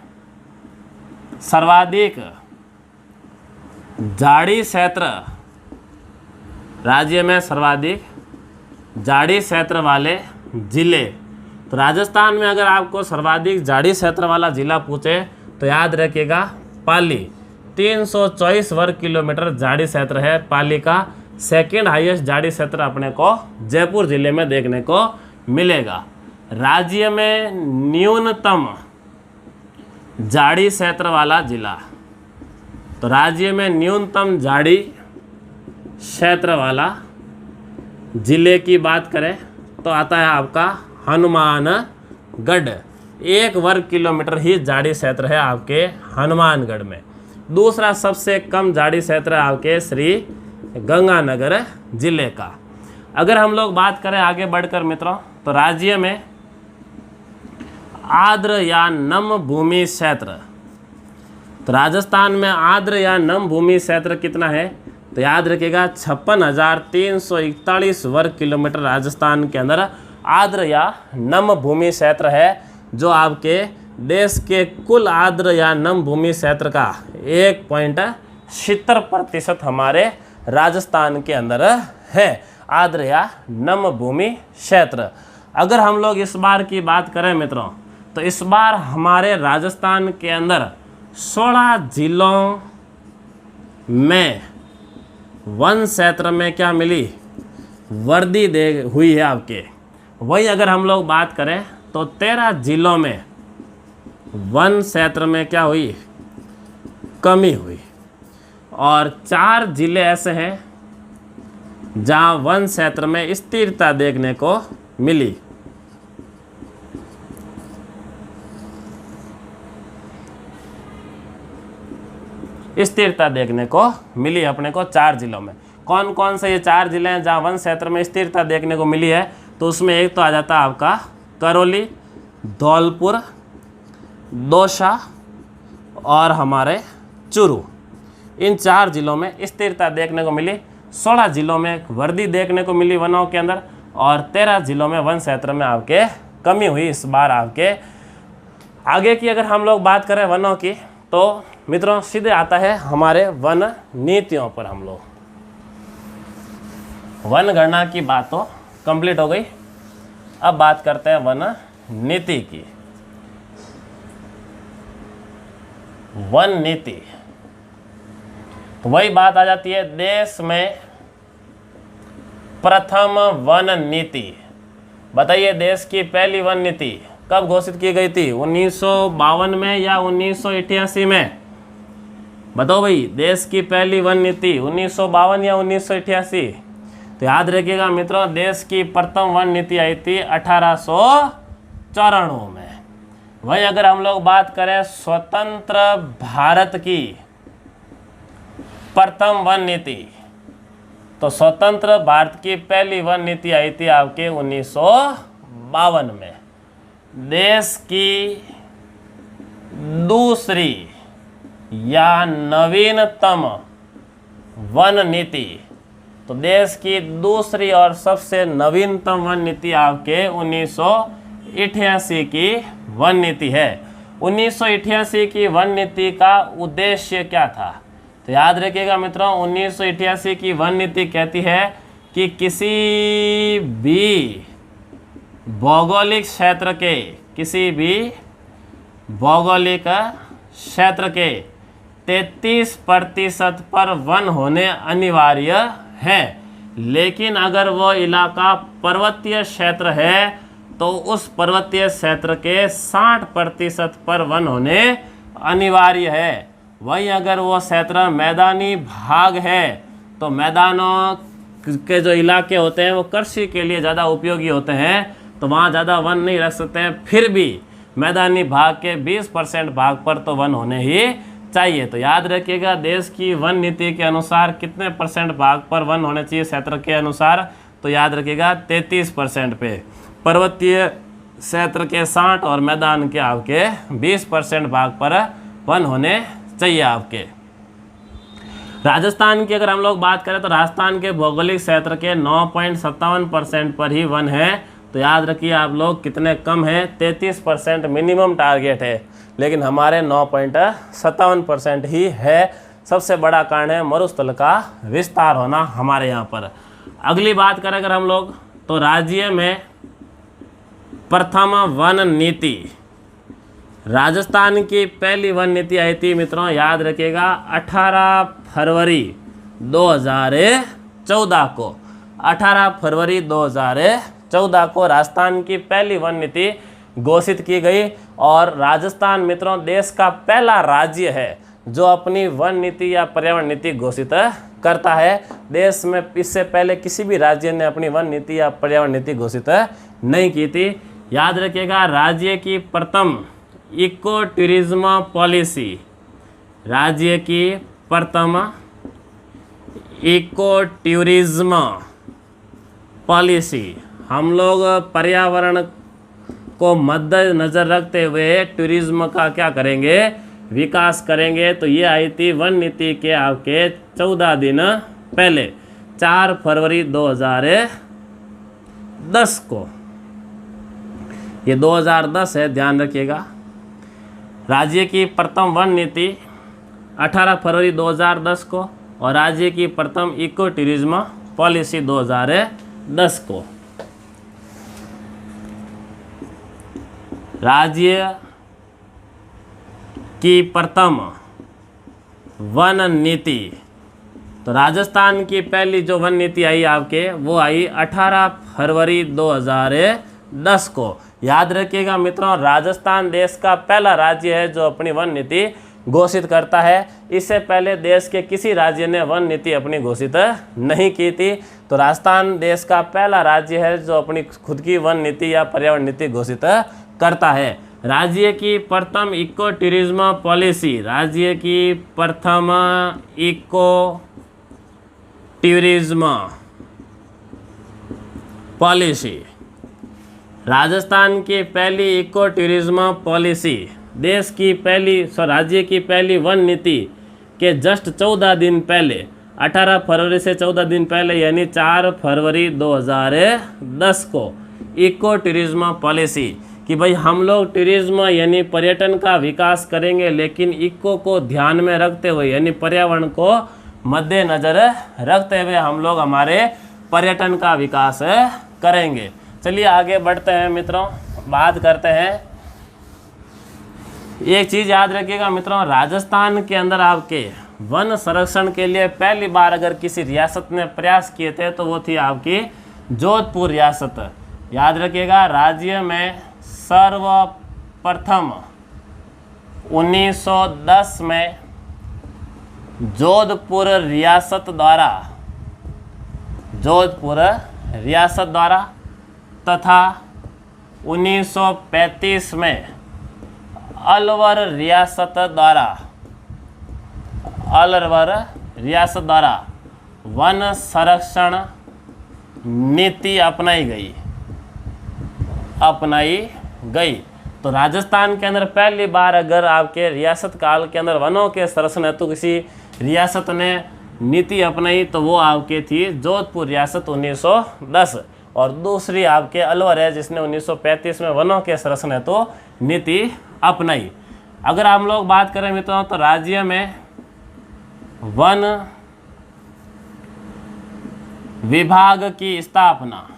सर्वाधिक झाड़ी क्षेत्र, राज्य में सर्वाधिक झाड़ी क्षेत्र वाले जिले, तो राजस्थान में अगर आपको सर्वाधिक झाड़ी क्षेत्र वाला जिला पूछे तो याद रखिएगा पाली। 324 वर्ग किलोमीटर झाड़ी क्षेत्र है पाली का। सेकंड हाईएस्ट झाड़ी क्षेत्र अपने को जयपुर जिले में देखने को मिलेगा। राज्य में न्यूनतम झाड़ी क्षेत्र वाला जिला, तो राज्य में न्यूनतम झाड़ी क्षेत्र वाला जिले की बात करें तो आता है आपका हनुमानगढ़। 1 वर्ग किलोमीटर ही झाड़ी क्षेत्र है आपके हनुमानगढ़ में। दूसरा सबसे कम झाड़ी क्षेत्र है आपके श्री गंगानगर जिले का। अगर हम लोग बात करें आगे बढ़कर मित्रों, तो राज्य में आर्द्र या नम भूमि क्षेत्र, तो राजस्थान में आर्द्र या नम भूमि क्षेत्र कितना है, तो याद रखिएगा 56,341 वर्ग किलोमीटर राजस्थान के अंदर आर्द्र या नम भूमि क्षेत्र है, जो आपके देश के कुल आर्द्र या नम भूमि क्षेत्र का 1.70% हमारे राजस्थान के अंदर है आर्द्र या नम भूमि क्षेत्र। अगर हम लोग इस बार की बात करें मित्रों, तो इस बार हमारे राजस्थान के अंदर 16 जिलों में वन क्षेत्र में क्या मिली, वर्दी दे हुई है आपके। वही अगर हम लोग बात करें तो 13 जिलों में वन क्षेत्र में क्या हुई, कमी हुई। और 4 जिले ऐसे हैं जहां वन क्षेत्र में स्थिरता देखने को मिली। स्थिरता देखने को मिली अपने को 4 जिलों में। कौन कौन से ये 4 जिले हैं जहाँ वन क्षेत्र में स्थिरता देखने को मिली है, तो उसमें एक तो आ जाता है आपका करौली, धौलपुर, दौसा और हमारे चूरू। इन 4 जिलों में स्थिरता देखने को मिली। 16 जिलों में वर्दी देखने को मिली वनों के अंदर, और 13 जिलों में वन क्षेत्र में आपके कमी हुई इस बार आपके। आगे की अगर हम लोग बात करें वनों की, तो मित्रों सीधे आता है हमारे वन नीतियों पर। हम लोग वन गणना की बात तो कंप्लीट हो गई, अब बात करते हैं वन नीति की। वन नीति तो वही बात आ जाती है, देश में प्रथम वन नीति। बताइए देश की पहली वन नीति कब घोषित की गई थी, 1952 में या 1988 में? बताओ भाई, देश की पहली वन नीति 1952 या 1988? तो याद रखिएगा मित्रों, देश की प्रथम वन नीति आई थी 1894 में। वही अगर हम लोग बात करें स्वतंत्र भारत की प्रथम वन नीति, तो स्वतंत्र भारत की पहली वन नीति आई थी आपके 1952 में। देश की दूसरी या नवीनतम वन नीति, तो देश की दूसरी और सबसे नवीनतम वन नीति आपके 1988 की वन नीति है। 1988 की वन नीति का उद्देश्य क्या था, तो याद रखिएगा मित्रों, 1988 की वन नीति कहती है कि किसी भी भौगोलिक क्षेत्र के, किसी भी भौगोलिक क्षेत्र के 33% पर वन होने अनिवार्य है। लेकिन अगर वो इलाका पर्वतीय क्षेत्र है तो उस पर्वतीय क्षेत्र के 60% पर वन होने अनिवार्य है। वहीं अगर वो क्षेत्र मैदानी भाग है तो मैदानों के जो इलाके होते हैं वो कृषि के लिए ज़्यादा उपयोगी होते हैं, तो वहाँ ज़्यादा वन नहीं रख सकते हैं। फिर भी मैदानी भाग के 20% भाग पर तो वन होने ही चाहिए। तो याद रखिएगा, देश की वन नीति के अनुसार कितने % भाग पर वन होने चाहिए क्षेत्र के अनुसार, तो याद रखिएगा 33% पे। पर्वतीय क्षेत्र के 60 और मैदान के आपके 20% भाग पर वन होने चाहिए आपके। राजस्थान की अगर हम लोग बात करें तो राजस्थान के भौगोलिक क्षेत्र के 9.57% पर ही वन है। तो याद रखिए आप लोग कितने कम हैं, 33% मिनिमम टारगेट है, लेकिन हमारे 9.57% ही है। सबसे बड़ा कारण है मरुस्थल का विस्तार होना हमारे यहाँ पर। अगली बात करें अगर हम लोग, तो राज्य में प्रथम वन नीति, राजस्थान की पहली वन नीति आई थी मित्रों, याद रखिएगा 18 फरवरी 2014 को। 18 फरवरी 2014 को राजस्थान की पहली वन नीति घोषित की गई। और राजस्थान मित्रों देश का पहला राज्य है जो अपनी वन नीति या पर्यावरण नीति घोषित करता है। देश में इससे पहले किसी भी राज्य ने अपनी वन नीति या पर्यावरण नीति घोषित नहीं की थी। याद रखिएगा, राज्य की प्रथम इको टूरिज्म पॉलिसी, राज्य की प्रथम इको टूरिज्म पॉलिसी, हम लोग पर्यावरण को मद्देनजर रखते हुए टूरिज्म का क्या करेंगे, विकास करेंगे। तो ये आई थी वन नीति के आपके 14 दिन पहले, 4 फरवरी 2010 को। ये 2010 है, ध्यान रखिएगा। राज्य की प्रथम वन नीति 18 फरवरी 2010 को और राज्य की प्रथम इको टूरिज्म पॉलिसी 2010 को। राज्य की प्रथम वन नीति, तो राजस्थान की पहली जो वन नीति आई आपके, वो आई 18 फरवरी 2010 को। याद रखिएगा मित्रों, राजस्थान देश का पहला राज्य है जो अपनी वन नीति घोषित करता है। इससे पहले देश के किसी राज्य ने वन नीति अपनी घोषित नहीं की थी। तो राजस्थान देश का पहला राज्य है जो अपनी खुद की वन नीति या पर्यावरण नीति घोषित करता है। राज्य की प्रथम इको टूरिज्म पॉलिसी, राज्य की प्रथम इको टूरिज्म पॉलिसी, राजस्थान की पहली इको टूरिज्म पॉलिसी, देश की पहली राज्य की पहली वन नीति के जस्ट 14 दिन पहले, 18 फरवरी से 14 दिन पहले यानी 4 फरवरी 2010 को इको टूरिज्म पॉलिसी, कि भाई हम लोग टूरिज्म यानी पर्यटन का विकास करेंगे, लेकिन इको को ध्यान में रखते हुए यानी पर्यावरण को मद्देनजर रखते हुए हम लोग हमारे पर्यटन का विकास करेंगे। चलिए आगे बढ़ते हैं मित्रों, बात करते हैं। एक चीज़ याद रखिएगा मित्रों, राजस्थान के अंदर आपके वन संरक्षण के लिए पहली बार अगर किसी रियासत ने प्रयास किए थे तो वो थी आपकी जोधपुर रियासत। याद रखिएगा, राज्य में सर्वप्रथम 1910 में जोधपुर रियासत द्वारा तथा 1935 में अलवर रियासत द्वारा वन संरक्षण नीति अपनाई गई। तो राजस्थान के अंदर पहली बार अगर आपके रियासत काल के अंदर वनों के संरक्षण हेतु किसी रियासत ने नीति अपनाई तो वो आपके थी जोधपुर रियासत 1910, और दूसरी आपके अलवर है जिसने 1935 में वनों के संरक्षण हेतु नीति अपनाई। अगर हम लोग बात करें मित्रों, तो राज्य में वन विभाग की स्थापना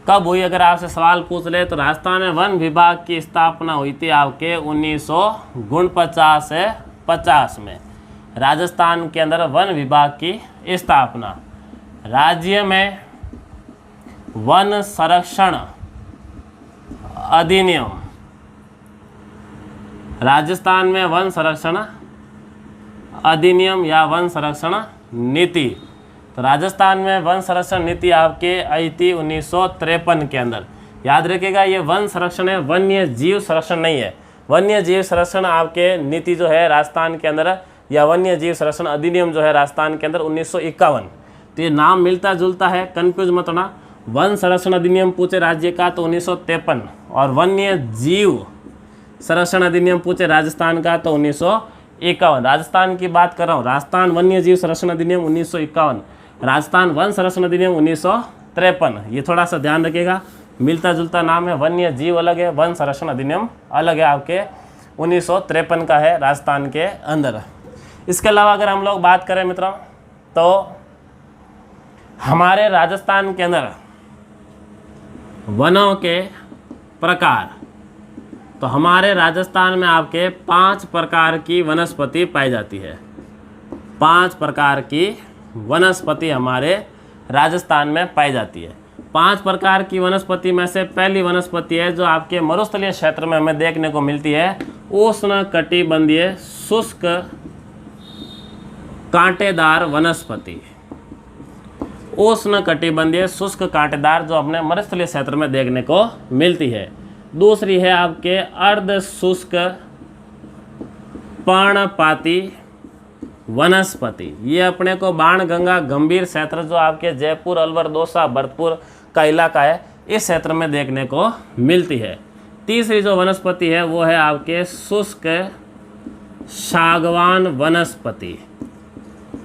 कब हुई, अगर आपसे सवाल पूछ ले तो राजस्थान में वन विभाग की स्थापना हुई थी आपके 1949 से 50 में। राजस्थान के अंदर वन विभाग की स्थापना। राज्य में वन संरक्षण अधिनियम, राजस्थान में वन संरक्षण अधिनियम या वन संरक्षण नीति तो राजस्थान में वन संरक्षण नीति आपके आई थी 1953 के अंदर। याद रखिएगा ये वन संरक्षण है, वन्य जीव संरक्षण नहीं है। वन्य जीव संरक्षण आपके नीति जो है राजस्थान के अंदर, या वन्य जीव संरक्षण अधिनियम जो है राजस्थान के अंदर 1951। तो ये नाम मिलता जुलता है, कंफ्यूज मत होना। वन संरक्षण अधिनियम पूछे राज्य का तो 1953, और वन्य जीव संरक्षण अधिनियम पूछे राजस्थान का तो 1951। राजस्थान की बात कर रहा हूँ, राजस्थान वन्य जीव संरक्षण अधिनियम 1951, राजस्थान वन संरक्षण अधिनियम 1953। ये थोड़ा सा ध्यान रखिएगा, मिलता जुलता नाम है, वन्य जीव अलग है, वन संरक्षण अधिनियम अलग है, आपके 1953 का है राजस्थान के अंदर। इसके अलावा अगर हम लोग बात करें मित्रों, तो हमारे राजस्थान के अंदर वनों के प्रकार, तो हमारे राजस्थान में आपके 5 प्रकार की वनस्पति पाई जाती है। 5 प्रकार की वनस्पति हमारे राजस्थान में पाई जाती है। 5 प्रकार की वनस्पति में से पहली वनस्पति है जो आपके मरुस्थलीय क्षेत्र में हमें देखने को मिलती है, उष्णकटिबंधीय शुष्क कांटेदार वनस्पति। उष्णकटिबंधीय शुष्क कांटेदार जो अपने मरुस्थलीय क्षेत्र में देखने को मिलती है। दूसरी है आपके अर्ध शुष्क पर्णपाती वनस्पति। ये अपने को बाणगंगा गंभीर क्षेत्र जो आपके जयपुर, अलवर, दौसा, भरतपुर का इलाका है, इस क्षेत्र में देखने को मिलती है। तीसरी जो वनस्पति है वो है आपके शुष्क सागवान वनस्पति।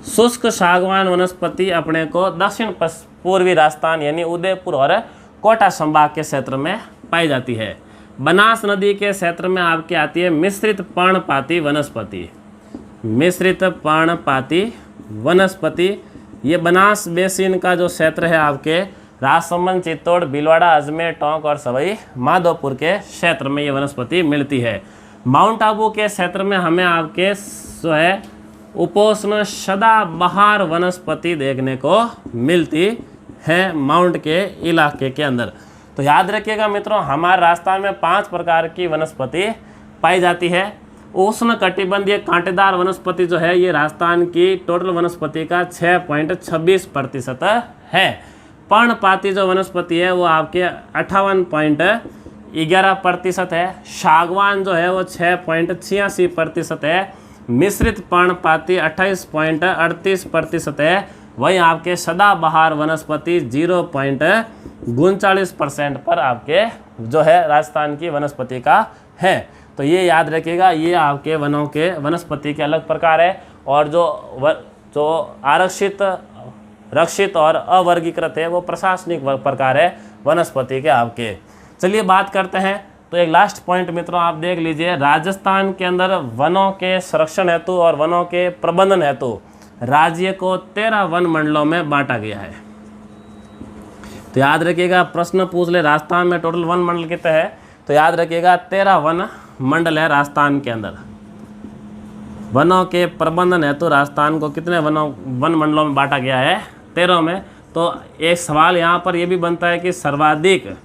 शुष्क सागवान वनस्पति अपने को दक्षिण पूर्वी राजस्थान यानी उदयपुर और कोटा संभाग के क्षेत्र में पाई जाती है। बनास नदी के क्षेत्र में आपके आती है मिश्रित पर्णपाती वनस्पति। मिश्रित पर्णपाती वनस्पति, ये बनास बेसिन का जो क्षेत्र है आपके राजसमंद, चित्तौड़, भीलवाड़ा, अजमेर, टोंक और सवाई माधोपुर के क्षेत्र में ये वनस्पति मिलती है। माउंट आबू के क्षेत्र में हमें आपके जो है उपोष्ण सदाबहार वनस्पति देखने को मिलती है माउंट के इलाके के अंदर। तो याद रखिएगा मित्रों, हमारे राजस्थान में 5 प्रकार की वनस्पति पाई जाती है। उष्णकटिबंधीय कांटेदार वनस्पति जो है ये राजस्थान की टोटल वनस्पति का 6.26% है। पर्णपाती जो वनस्पति है वो आपके 58.11% है। सागवान जो है वो 6.86% है। मिश्रित पर्णपाती 28.38% है। वहीं आपके सदाबहार वनस्पति 0.39% पर आपके जो है राजस्थान की वनस्पति का है। तो ये याद रखिएगा, ये आपके वनों के वनस्पति के अलग प्रकार है, और जो आरक्षित, रक्षित और अवर्गीकृत है वो प्रशासनिक प्रकार है वनस्पति के आपके। चलिए बात करते हैं। तो एक लास्ट पॉइंट मित्रों आप देख लीजिए, राजस्थान के अंदर वनों के संरक्षण हेतु और वनों के प्रबंधन हेतु राज्य को 13 वन मंडलों में बांटा गया है। तो याद रखिएगा, प्रश्न पूछ ले राजस्थान में टोटल वन मंडल कितने हैं, तो याद रखिएगा 13 वन मंडल है राजस्थान के अंदर। वनों के प्रबंधन हेतु राजस्थान को कितने वन मंडलों में बांटा गया है, 13 में। तो एक सवाल यहाँ पर यह भी बनता है कि सर्वाधिक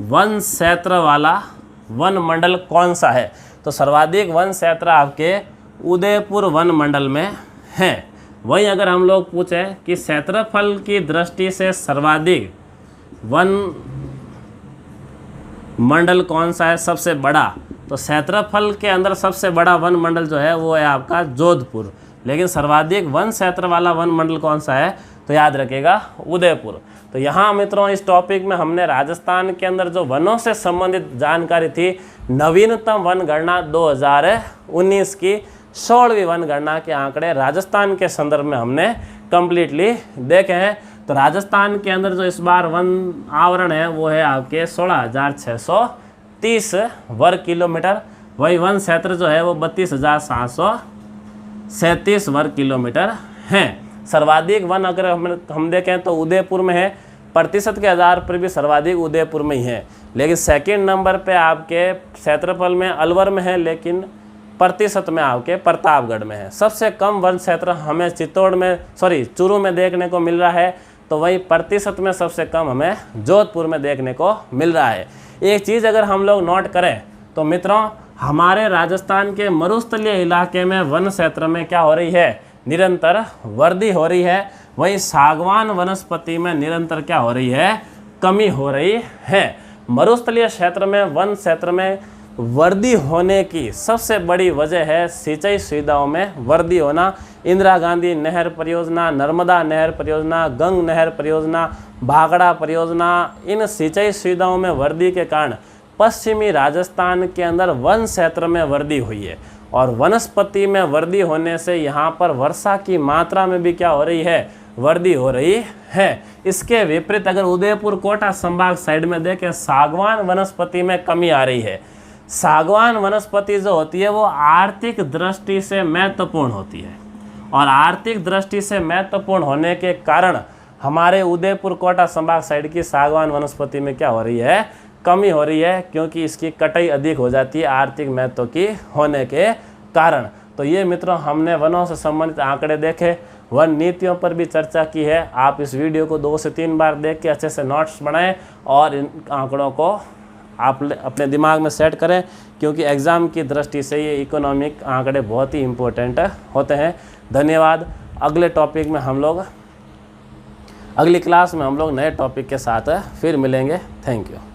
वन क्षेत्र वाला वन मंडल कौन सा है। तो सर्वाधिक वन क्षेत्र आपके उदयपुर वन मंडल में है। वहीं अगर हम लोग पूछें कि क्षेत्रफल की दृष्टि से सर्वाधिक वन मंडल कौन सा है सबसे बड़ा, तो क्षेत्रफल के अंदर सबसे बड़ा वन मंडल जो है वो है आपका जोधपुर। लेकिन सर्वाधिक वन क्षेत्र वाला वन मंडल कौन सा है, तो याद रखिएगा उदयपुर। तो यहाँ मित्रों इस टॉपिक में हमने राजस्थान के अंदर जो वनों से संबंधित जानकारी थी, नवीनतम वन गणना 2019 की 16वीं वन गणना के आंकड़े राजस्थान के संदर्भ में हमने कंप्लीटली देखे हैं। तो राजस्थान के अंदर जो इस बार वन आवरण है वो है आपके 16,630 वर्ग किलोमीटर। वही वन क्षेत्र जो है वो 32,737 वर्ग किलोमीटर हैं। सर्वाधिक वन अगर हम देखें तो उदयपुर में है, प्रतिशत के आधार पर भी सर्वाधिक उदयपुर में ही है। लेकिन सेकंड नंबर पे आपके क्षेत्रफल में अलवर में है, लेकिन प्रतिशत में आपके प्रतापगढ़ में है। सबसे कम वन क्षेत्र हमें चूरू में देखने को मिल रहा है, तो वही प्रतिशत में सबसे कम हमें जोधपुर में देखने को मिल रहा है। एक चीज़ अगर हम लोग नोट करें तो मित्रों, हमारे राजस्थान के मरुस्थलीय इलाके में वन क्षेत्र में क्या हो रही है, निरंतर वृद्धि हो रही है। वहीं सागवान वनस्पति में निरंतर क्या हो रही है, कमी हो रही है। मरुस्थलीय क्षेत्र में वन क्षेत्र में वृद्धि होने की सबसे बड़ी वजह है सिंचाई सुविधाओं में वृद्धि होना। इंदिरा गांधी नहर परियोजना, नर्मदा नहर परियोजना, गंग नहर परियोजना, भाखड़ा परियोजना, इन सिंचाई सुविधाओं में वृद्धि के कारण पश्चिमी राजस्थान के अंदर वन क्षेत्र में वृद्धि हुई है और वनस्पति में वृद्धि होने से यहाँ पर वर्षा की मात्रा में भी क्या हो रही है, वृद्धि हो रही है। इसके विपरीत अगर उदयपुर कोटा संभाग साइड में देखें, सागवान वनस्पति में कमी आ रही है। सागवान वनस्पति जो होती है वो आर्थिक दृष्टि से महत्वपूर्ण होती है और आर्थिक दृष्टि से महत्वपूर्ण होने के कारण हमारे उदयपुर कोटा संभाग साइड की सागवान वनस्पति में क्या हो रही है, कमी हो रही है, क्योंकि इसकी कटाई अधिक हो जाती है आर्थिक महत्व की होने के कारण। तो ये मित्रों हमने वनों से संबंधित आंकड़े देखे, वन नीतियों पर भी चर्चा की है। आप इस वीडियो को 2 से 3 बार देख के अच्छे से नोट्स बनाएं और इन आंकड़ों को आप अपने दिमाग में सेट करें, क्योंकि एग्ज़ाम की दृष्टि से ये इकोनॉमिक आंकड़े बहुत ही इम्पोर्टेंट होते हैं। धन्यवाद। अगले टॉपिक में हम लोग, अगली क्लास में हम लोग नए टॉपिक के साथ फिर मिलेंगे। Thank you.